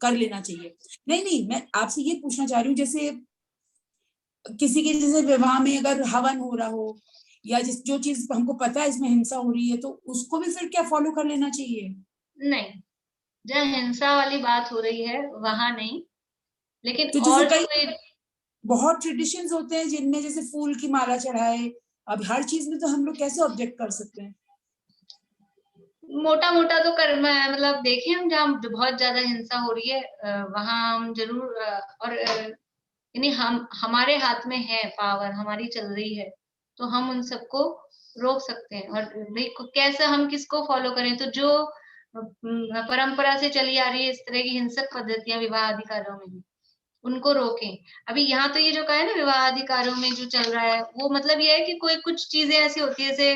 कर लेना चाहिए। नहीं, मैं आपसे ये पूछना चाह रही हूँ, जैसे किसी के जैसे विवाह में अगर हवन हो रहा हो या जो चीज हमको पता है इसमें हिंसा हो रही है, तो उसको भी फिर क्या फॉलो कर लेना चाहिए? नहीं, जहाँ हिंसा वाली बात हो रही है वहां नहीं, लेकिन तो और कई बहुत ट्रेडिशंस होते हैं जिनमें जैसे फूल की माला चढ़ाए, अब हर चीज में तो हम लोग कैसे ऑब्जेक्ट कर सकते हैं? मोटा मोटा तो कर, मतलब देखें हम जहाँ बहुत ज्यादा हिंसा हो रही है वहां हम जरूर और यानी हमारे हाथ में है पावर, हमारी चल रही है, तो हम उन सबको रोक सकते हैं। और भाई कैसे हम किसको फॉलो करें, तो जो परंपरा से चली आ रही है इस तरह की हिंसक पद्धतियां विवाह अधिकारों में, उनको रोकें। अभी यहाँ तो ये जो कहा है ना विवाह अधिकारों में जो चल रहा है, वो मतलब ये है कि कोई कुछ चीजें ऐसी होती है, जैसे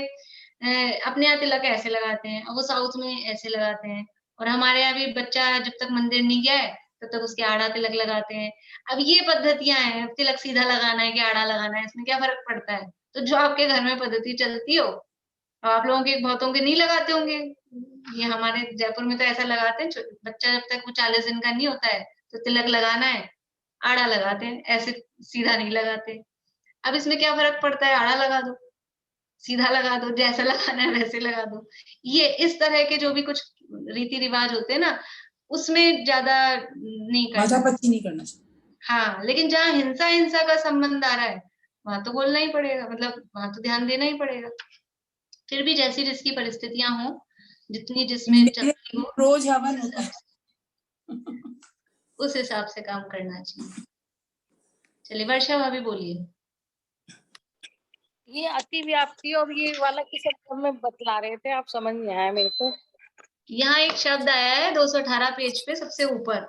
अपने यहाँ तिलक ऐसे लगाते हैं, वो साउथ में ऐसे लगाते हैं, और हमारे यहाँ भी बच्चा जब तक मंदिर नहीं गया है तब तक उसके आड़ा तिलक लगाते हैं। अब ये पद्धतियां हैं, तिलक सीधा लगाना है कि आड़ा लगाना है, इसमें क्या फर्क पड़ता है? तो जो आपके घर में पद्धति चलती हो और आप लोगों के बहुतों के नहीं लगाते होंगे। ये हमारे जयपुर में तो ऐसा लगाते हैं, बच्चा जब तक वो 40 दिन का नहीं होता है तो तिलक लगाना है, आड़ा लगाते हैं, ऐसे सीधा नहीं लगाते। अब इसमें क्या फर्क पड़ता है, आड़ा लगा दो, सीधा लगा दो, जैसा लगाना है वैसे लगा दो। ये इस तरह के जो भी कुछ रीति रिवाज होते हैं ना, उसमें ज्यादा नहीं करना। बाजापच्ची नहीं करना चाहिए। हाँ, लेकिन जहाँ हिंसा हिंसा का संबंध आ रहा है वहां तो बोलना ही पड़ेगा, मतलब वहां तो ध्यान देना ही पड़ेगा। फिर भी जैसी जिसकी परिस्थितियां हो, जितनी जिसमें मेरे चलती हो, रोज हवन होता है। उस हिसाब से काम करना चाहिए। चलिए वर्षा भाभी बोलिए। ये अति व्याप्ति और ये वाला किस में बतला रहे थे आप, समझ नहीं आया मेरे को। यहाँ एक शब्द आया है 218 पेज पे सबसे ऊपर,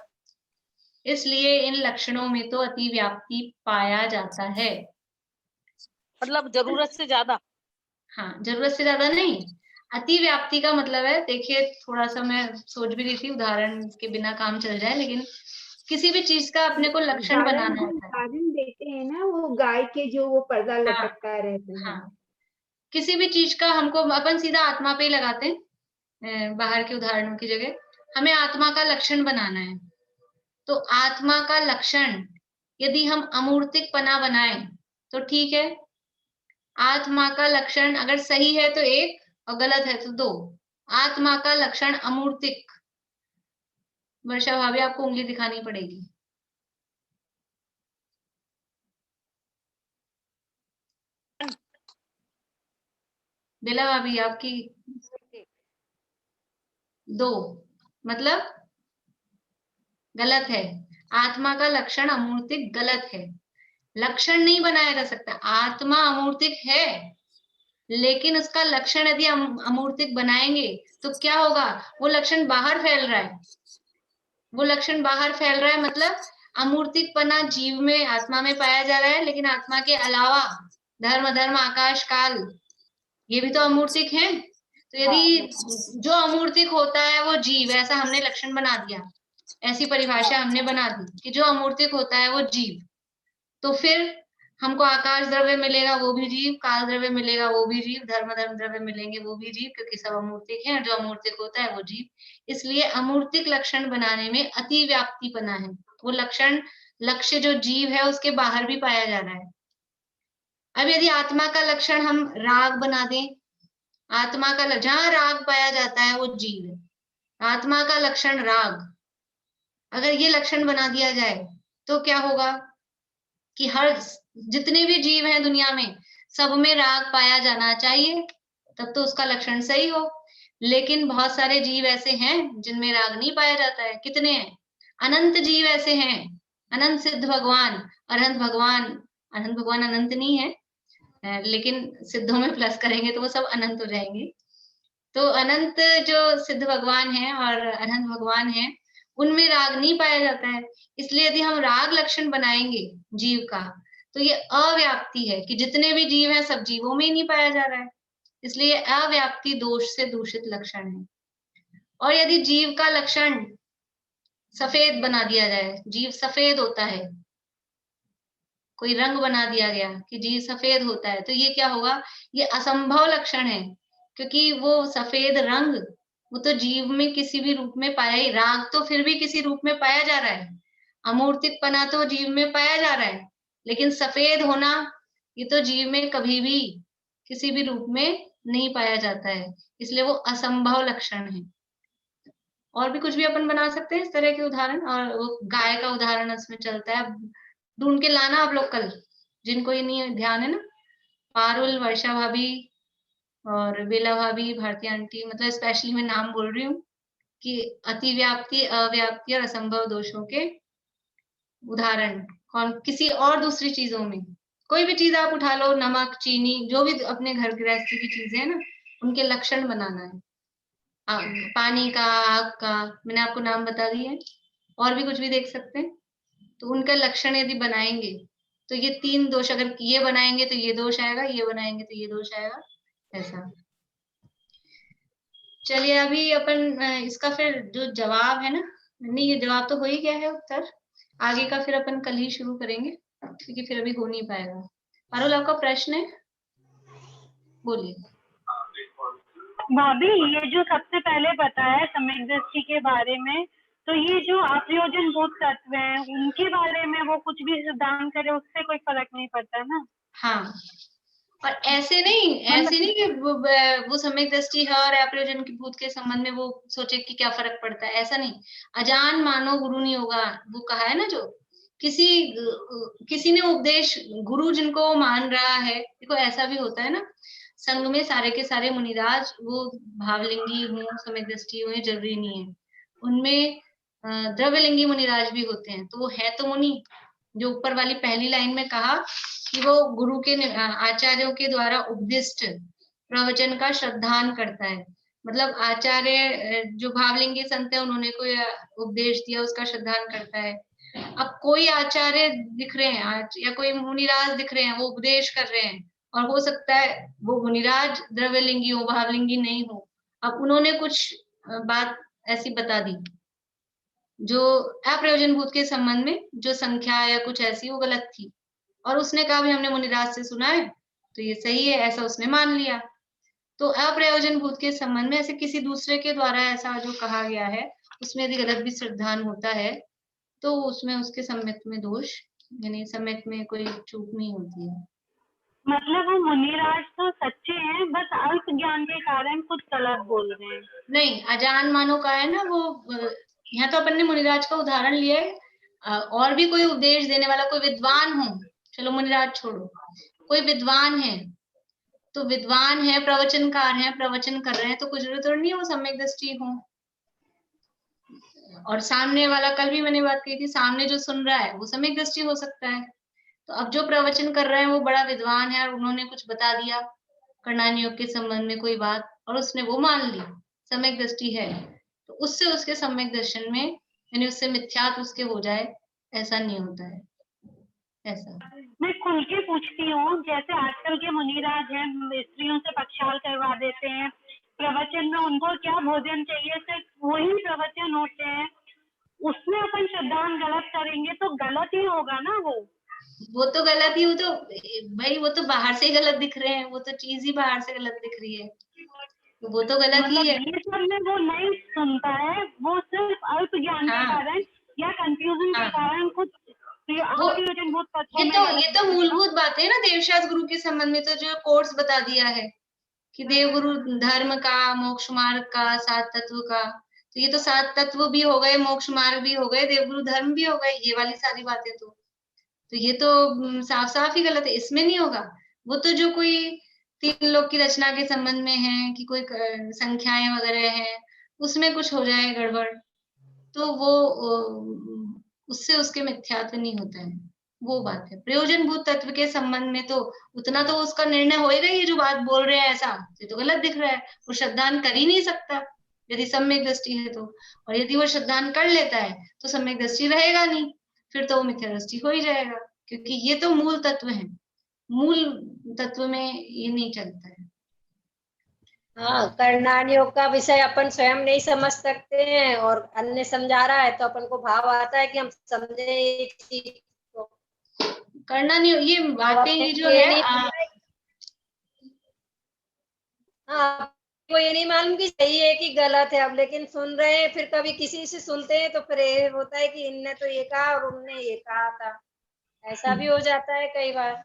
इसलिए इन लक्षणों में तो अति व्याप्ति पाया जाता है। मतलब जरूरत से ज्यादा। हाँ, जरूरत से ज्यादा नहीं, अति व्याप्ति का मतलब है, देखिए थोड़ा सा मैं सोच भी रही थी उदाहरण के बिना काम चल जाए, लेकिन किसी भी चीज का अपने को लक्षण बनाना होता है। उदाहरण देते हैं ना, वो गाय के जो वो पर्दा लटकता रहता है। हाँ, किसी भी चीज का हमको अपन सीधा आत्मा पे ही लगाते हैं, बाहर के उदाहरणों की जगह हमें आत्मा का लक्षण बनाना है। तो आत्मा का लक्षण यदि हम अमूर्तिकपना बनाए तो ठीक है, आत्मा का लक्षण अगर सही है तो 1 और गलत है तो 2। आत्मा का लक्षण अमूर्तिक। वर्षा भाभी आपको उंगली दिखानी पड़ेगी। बेला भाभी आपकी 2, मतलब गलत है। आत्मा का लक्षण अमूर्तिक गलत है, लक्षण नहीं बनाया जा सकता। आत्मा अमूर्तिक है, लेकिन उसका लक्षण यदि अमूर्तिक बनाएंगे तो क्या होगा, वो लक्षण बाहर फैल रहा है। वो लक्षण बाहर फैल रहा है मतलब अमूर्तिकपना जीव में, आत्मा में पाया जा रहा है, लेकिन आत्मा के अलावा धर्म, धर्म, आकाश, काल, ये भी तो अमूर्तिक है। तो यदि जो अमूर्तिक होता है वो जीव, ऐसा हमने लक्षण बना दिया, ऐसी परिभाषा हमने बना दी कि जो अमूर्तिक होता है वो जीव, तो फिर हमको आकाश द्रव्य मिलेगा वो भी जीव, काल द्रव्य मिलेगा वो भी जीव, धर्म धर्म द्रव्य मिलेंगे वो भी जीव, क्योंकि सब अमूर्तिक है, जो अमूर्तिक होता है वो जीव। इसलिए अमूर्तिक लक्षण बनाने में अति व्याप्तिपना है। वो लक्षण, लक्ष्य जो जीव है उसके बाहर भी पाया जा रहा है। अब यदि आत्मा का लक्षण हम राग बना दें, आत्मा का जहां राग पाया जाता है वो जीव है, आत्मा का लक्षण राग, अगर ये लक्षण बना दिया जाए तो क्या होगा कि हर जितने भी जीव हैं दुनिया में सब में राग पाया जाना चाहिए, तब तो उसका लक्षण सही हो। लेकिन बहुत सारे जीव ऐसे हैं जिनमें राग नहीं पाया जाता है। कितने हैं? अनंत जीव ऐसे हैं, अनंत सिद्ध भगवान, अनंत भगवान। अनंत भगवान अनंत नहीं है, लेकिन सिद्धों में प्लस करेंगे तो वो सब अनंत हो जाएंगे। तो अनंत जो सिद्ध भगवान है और अनंत भगवान है, उनमें राग नहीं पाया जाता है। इसलिए यदि हम राग लक्षण बनाएंगे जीव का, तो ये अव्याप्ति है कि जितने भी जीव हैं सब जीवों में ही नहीं पाया जा रहा है, इसलिए अव्याप्ति दोष से दूषित लक्षण है। और यदि जीव का लक्षण सफेद बना दिया जाए, जीव सफेद होता है, कोई रंग बना दिया गया कि जीव सफेद होता है, तो ये क्या होगा, ये असंभव लक्षण है, क्योंकि वो सफेद रंग वो तो जीव में किसी भी रूप में पाया ही, राग तो फिर भी किसी रूप में पाया जा रहा है, अमूर्तिकपना तो जीव में पाया जा रहा है, लेकिन सफेद होना ये तो जीव में कभी भी किसी भी रूप में नहीं पाया जाता है, इसलिए वो असंभव लक्षण है। और भी कुछ भी अपन बना सकते हैं इस तरह के उदाहरण, और वो गाय का उदाहरण इसमें चलता है, ढूंढ के लाना आप लोग कल, जिनको ये नहीं ध्यान है ना। पारुल, वर्षा भाभी और बेला भाभी, भारती आंटी, मतलब स्पेशली मैं नाम बोल रही हूँ कि अतिव्याप्ति, अव्याप्ति और असंभव दोषों के उदाहरण कौन, किसी और दूसरी चीजों में कोई भी चीज आप उठा लो, नमक, चीनी, जो भी अपने घर गृहस्थी की चीजें है ना, उनके लक्षण बनाना है। पानी का, आग का, मैंने आपको नाम बता दिए हैं, और भी कुछ भी देख सकते हैं। तो उनका लक्षण यदि बनाएंगे तो ये 3 दोष, अगर ये बनाएंगे तो ये दोष आएगा, ये बनाएंगे तो ये दोष आएगा, ऐसा। चलिए अभी अपन इसका फिर जो जवाब है ना, नहीं ये जवाब तो हो ही गया है, उत्तर आगे का फिर अपन कल ही शुरू करेंगे, क्योंकि फिर अभी हो नहीं पाएगा। पारुल आपका प्रश्न है, बोलिए। भाभी ये जो सबसे पहले बताया सम्यक दृष्टि के बारे में, तो ये जो अप्रयोजन भूत तत्व हैं उनके बारे में वो कुछ भी सिद्धांत करे उससे कोई फर्क नहीं पड़ता ना। हाँ, और ऐसे नहीं कि वो सम्यक दृष्टि है और अप्रयोजन की भूत के संबंध में वो सोचे कि क्या फर्क पड़ता है, ऐसा नहीं। अजान मानो गुरु नहीं होगा, वो कहा है ना, जो किसी ने उपदेश, गुरु जिनको मान रहा है, देखो ऐसा भी होता है ना, संघ में सारे के सारे मुनिराज वो भावलिंगी हो, सम्यक दृष्टि हो, जरूरी नहीं है। उनमें द्रव्यलिंगी मुनिराज भी होते हैं, तो वो है तो मुनि, जो ऊपर वाली पहली लाइन में कहा कि वो गुरु के आचार्यों के द्वारा उपदिष्ट प्रवचन का श्रद्धान करता है, मतलब आचार्य जो भावलिंगी संत है उन्होंने कोई उपदेश दिया उसका श्रद्धान करता है। अब कोई आचार्य दिख रहे हैं या कोई मुनिराज दिख रहे हैं, वो उपदेश कर रहे हैं, और हो सकता है वो मुनिराज द्रव्यलिंगी हो, भावलिंगी नहीं हो। अब उन्होंने कुछ बात ऐसी बता दी जो अप्रयोजन भूत के संबंध में, जो संख्या या कुछ ऐसी वो गलत थी, और उसने कहा भी हमने मुनिराज से सुना है तो ये सही है, ऐसा उसने मान लिया। तो अप्रयोजन भूत के संबंध में ऐसे किसी दूसरे के द्वारा ऐसा जो कहा गया है उसमें यदि गलत भी श्रद्धान होता है तो उसमें उसके सम्यक में दोष, यानी सम्यक में कोई चूक नहीं होती है। मतलब वो मुनिराज तो सच्चे हैं, बस अल्प ज्ञान के कारण कुछ गलत बोल रहे हैं। नहीं, अजान मानो का है ना, वो यहाँ तो अपन ने मुनिराज का उदाहरण लिया है, और भी कोई उपदेश देने वाला कोई विद्वान हो, चलो मुनिराज छोड़ो, कोई विद्वान है, तो विद्वान है, प्रवचनकार है, प्रवचन कर रहे हैं, तो कुछ जरूरत नहीं है वो सम्यक दृष्टि हो। और सामने वाला, कल भी मैंने बात कही थी, सामने जो सुन रहा है वो सम्यक दृष्टि हो सकता है। तो अब जो प्रवचन कर रहे हैं वो बड़ा विद्वान है और उन्होंने कुछ बता दिया करणान योग के संबंध में कोई बात, और उसने वो मान ली, सम्यक दृष्टि है, तो उससे उसके सम्यक दर्शन में, यानी उससे मिथ्यात्व उसके हो जाए, ऐसा नहीं होता है। ऐसा मैं खुल के पूछती हूँ, जैसे आजकल के मुनिराज हैं स्त्रियों से पक्षाल करवा देते हैं, प्रवचन में उनको क्या भोजन चाहिए सिर्फ वही प्रवचन होते हैं, उसमें अपन श्रद्धान गलत करेंगे तो गलत ही होगा ना। वो तो गलत ही, वो तो भाई वो तो बाहर से ही गलत दिख रहे हैं, वो तो चीज ही बाहर से गलत दिख रही है, तो वो तो गलत ही है। ये सब में वो नहीं सुनता है, वो सिर्फ अल्प ज्ञान के कारण या कंफ्यूजन के कारण कुछ ये तो मूलभूत बात है ना देवशास्त्र गुरु के संबंध में, तो जो कोर्स बता दिया है कि देवगुरु धर्म का, मोक्ष मार्ग का, 7 तत्व का, तो ये तो 7 तत्व भी हो गए, मोक्ष मार्ग भी हो गए, देवगुरु धर्म भी हो गए, ये वाली सारी बातें तो ये तो साफ साफ ही गलत है, इसमें नहीं होगा। वो तो जो कोई 3 लोक की रचना के संबंध में है कि कोई संख्याएं वगैरह हैं, उसमें कुछ हो जाए गड़बड़, तो वो उससे उसके मिथ्यात्व नहीं होता है, वो बात है। प्रयोजन भूत तत्व के संबंध में तो उतना तो उसका निर्णय होएगा ही, जो बात बोल रहे हैं ऐसा ये तो गलत दिख रहा है, वो श्रद्धान कर ही नहीं सकता यदि सम्यक दृष्टि है तो, और यदि वो श्रद्धान कर लेता है तो सम्यक दृष्टि रहेगा नहीं, फिर तो वो मिथ्या दृष्टि हो ही जाएगा, क्योंकि ये तो मूल तत्व है, मूल तत्व में ये नहीं चलता है। हाँ, करणान योग का विषय अपन स्वयं नहीं समझ सकते हैं और अन्य समझा रहा है तो अपन को भाव आता है कि हम समझे ये चीज को। करणान योग ये बातें ये जो है हाँ, को ये नहीं मालूम कि सही है कि गलत है, अब लेकिन सुन रहे हैं, फिर कभी किसी से सुनते हैं तो फिर ये होता है कि इनने तो ये कहा और उनने ये कहा था, ऐसा भी हो जाता है कई बार।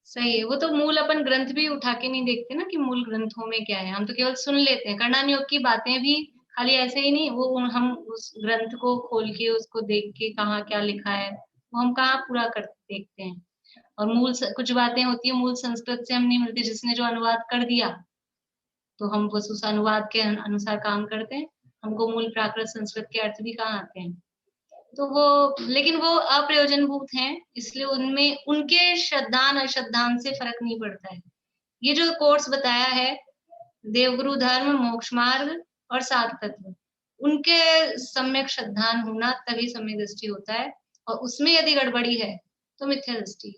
सही है, वो तो मूल अपन ग्रंथ भी उठा के नहीं देखते ना कि मूल ग्रंथों में क्या है, हम तो केवल सुन लेते हैं। करणान योग की बातें भी खाली ऐसे ही नहीं, वो हम उस ग्रंथ को खोल के उसको देख के कहाँ क्या लिखा है वो हम कहाँ पूरा करते देखते हैं, और मूल कुछ बातें होती है मूल संस्कृत से हम नहीं मिलती, जिसने जो अनुवाद कर दिया तो हम बस उस अनुवाद के अनुसार काम करते हैं, हमको मूल प्राकृत संस्कृत के अर्थ भी कहाँ आते हैं, तो वो, लेकिन वो अप्रयोजनभूत हैं, इसलिए उनमें उनके श्रद्धान अश्रद्धान से फर्क नहीं पड़ता है। ये जो कोर्स बताया है देवगुरु धर्म, मोक्ष मार्ग और 7 तत्व, उनके सम्यक श्रद्धान होना तभी सम्यक दृष्टि होता है, और उसमें यदि गड़बड़ी है तो मिथ्या दृष्टि है।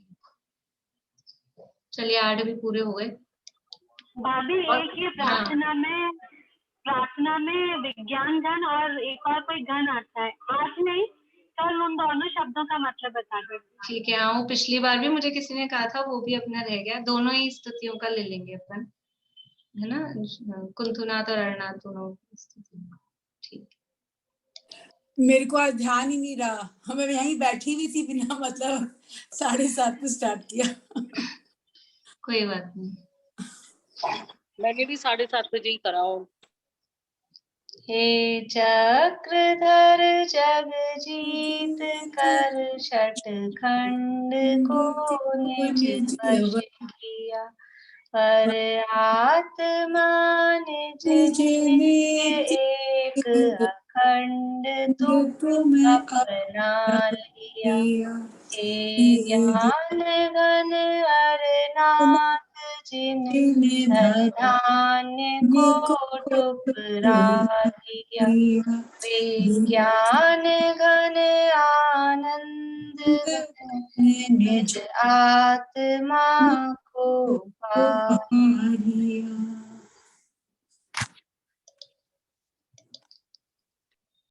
चलिए 8 भी पूरे हो गए। भाभी एक ये प्रार्थना में विज्ञान गण और एक और कोई गण आता है, आज नहीं कल उन दोनों शब्दों का मतलब बता दो। ठीक है, आओ, पिछली बार भी मुझे किसी ने कहा था, वो भी अपना रह गया, दोनों ही स्तुतियों का ले लेंगे अपन। है ना, कुंथुनाथ और अरनाथ दोनों स्थिति। ठीक, मेरे को आज ध्यान ही नहीं रहा, हमें यहीं बैठी हुई थी बिना मतलब 7:30 पे स्टार्ट किया। कोई बात नहीं। मैंने भी 7:30 बजे ही करा हूँ। हे चक्रधर जगजीत कर छठ खंड को निज वश किया, पर आत्मा निज नित्य एक अखंड तुम अपना लिया। हे ज्ञान घन अरनाथ जिन धन्य को ठुकरा दिया, विज्ञान घन आनंद निज आत्मा को पा